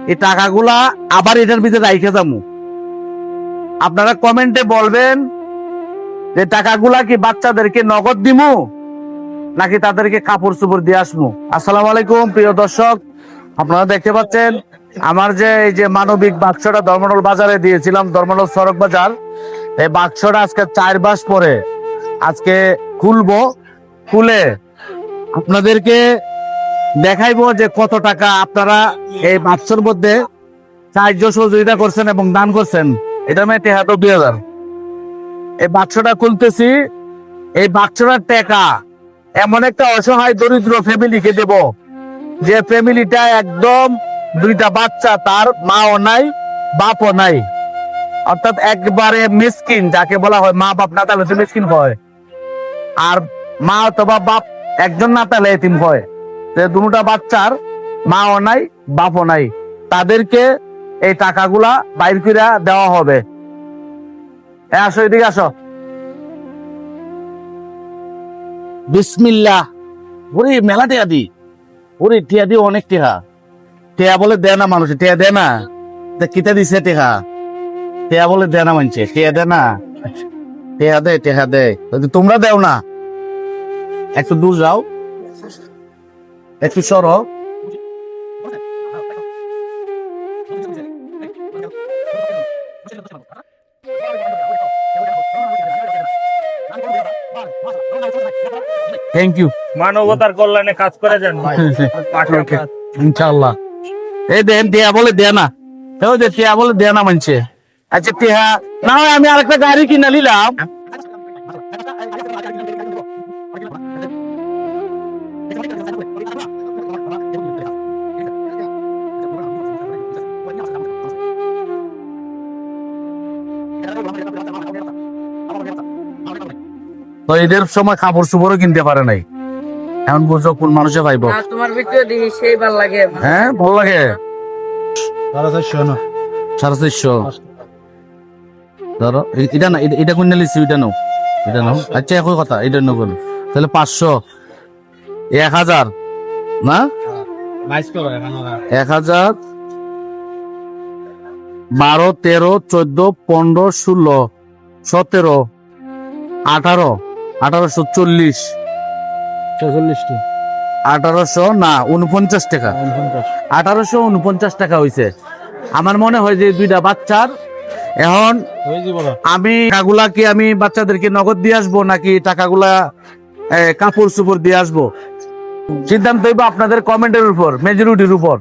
এই টাকাগুলা আবার এটার ভিতরে রাইখে যাবো। আপনারা কমেন্টে বলবেন যে টাকাগুলা কি বাচ্চাদেরকে নগদ দিমু নাকি তাদেরকে কাপড় চোপড় দিয়ে আসবো। আসসালামু আলাইকুম প্রিয় দর্শক, আপনারা দেখতে পাচ্ছেন আমার যে এই যে মানবিক বাক্সটা ধর্মনল বাজারে দিয়েছিলাম, ধর্মনল সড়ক বাজার, এই বাক্সটা আজকে 4 মাস পরে আজকে খুলবো। খুলে আপনাদেরকে দেখাইবো যে কত টাকা আপনারা এই বাক্সর মধ্যে সাহায্য সহযোগিতা করছেন এবং দান করছেন। এটা আমি টেহা তো 2000। এই বাক্সটা খুলতেছি। এই বাক্সটার টাকা এমন একটা অসহায় দরিদ্র ফ্যামিলিকে দেব যে ফ্যামিলিটা একদম 2টা বাচ্চা, তার মাও নাই বাপও নাই, অর্থাৎ একবারে মিসকিন, যাকে বলা হয় মা বাপ না তাহলে মিসকিন হয়, আর মা অথবা বাপ একজন না তাহলে এতিম হয়। দুটা বাচ্চার মাও নাই বাপও নাই, তাদেরকে এই টাকাগুলা বাইর করে দেওয়া হবে। আসো এদিকে আসো। বিসমিল্লাহ। ওরে মেলা টেয়া দি, ওরে টিয়া দি অনেক টেহা। টেয়া বলে দেয় না মানুষ, টেয়া দেয় না, কিতা দিছে টেহা, টেয়া বলে দেয় না মানছে, টেয়া দেয় না, টেহা দেয়, টেহা দেয়। তোমরা দেও না, একটু দূর যাও, একটু সরো। Thank you. মানবতার কল্যাণে কাজ করে যান ভাই। ইনশাআল্লাহ। এই দেন টিয়া বলে দেয় না, এই যে টিয়া বলে দেয় না মানছে। আচ্ছা টিয়া না হয় আমি আরেকটা গাড়ি কিনে নিলাম। তো এদের সময় কাপড় চোপড়ও কিনতে পারে নাই, এখন বুঝো কোন মানুষে পাইব। তোমার ভিডিও দেখি সেই ভালো লাগে। হ্যাঁ ভালো লাগে। 450 ধরো এটা না, এটা কোন নিলিস, এটা নাও, এটা নাও। আচ্ছা একই কথা, এটা নাও বলো তাহলে 500, 1000 না, 1000, 12, 13, 14, 15, 16, 17, 18, 1840, 1800 না 49 টাকা, 1849 টাকা হয়েছে। আমার মনে হয় যে 2টা বাচ্চার এখন আমি টাকাগুলা কি আমি বাচ্চাদেরকে নগদ দিয়ে আসবো নাকি টাকাগুলা কাপড় চোপড় দিয়ে আসবো, সিদ্ধান্ত হইব আপনাদের কমেন্টের উপর, মেজরিটির উপর।